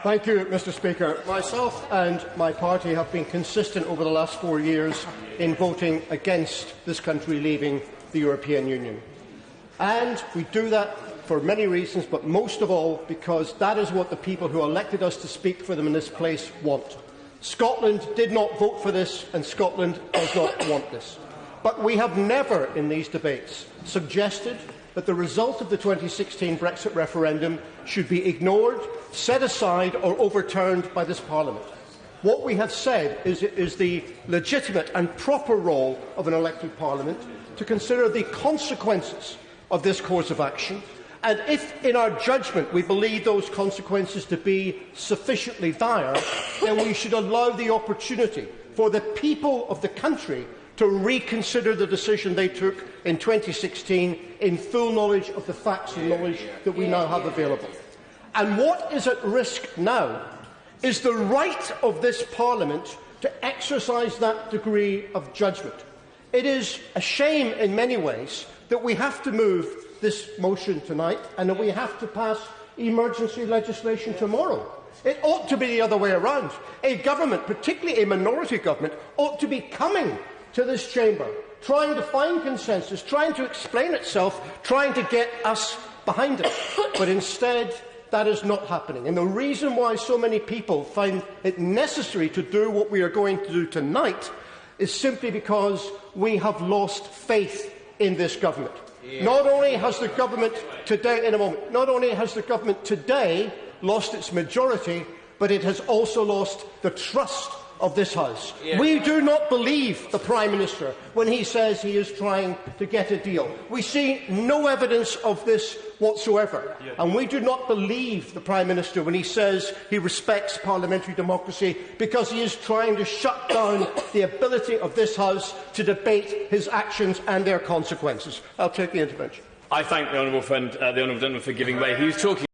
Thank you, Mr Speaker. Myself and my party have been consistent over the last 4 years in voting against this country leaving the European Union. And we do that for many reasons, but most of all because that is what the people who elected us to speak for them in this place want. Scotland did not vote for this, and Scotland does not want this. But we have never in these debates suggested that the result of the 2016 Brexit referendum should be ignored, set aside or overturned by this Parliament. What we have said is it is the legitimate and proper role of an elected Parliament to consider the consequences of this course of action, and if, in our judgment, we believe those consequences to be sufficiently dire, then we should allow the opportunity for the people of the country to reconsider the decision they took in 2016 in full knowledge of the facts and knowledge that we now have available. And what is at risk now is the right of this Parliament to exercise that degree of judgment. It is a shame in many ways that we have to move this motion tonight and that we have to pass emergency legislation tomorrow. It ought to be the other way around. A government, particularly a minority government, ought to be coming to this chamber, trying to find consensus, trying to explain itself, trying to get us behind it. But instead, that is not happening. And the reason why so many people find it necessary to do what we are going to do tonight is simply because we have lost faith in this government. Not only has the government today, lost its majority, but it has also lost the trust of this House. We do not believe the Prime Minister when he says he is trying to get a deal. We see no evidence of this whatsoever. And we do not believe the Prime Minister when he says he respects parliamentary democracy, because he is trying to shut down the ability of this House to debate his actions and their consequences. I'll take the intervention. I thank the honourable friend, the honourable gentleman, for giving way. He was talking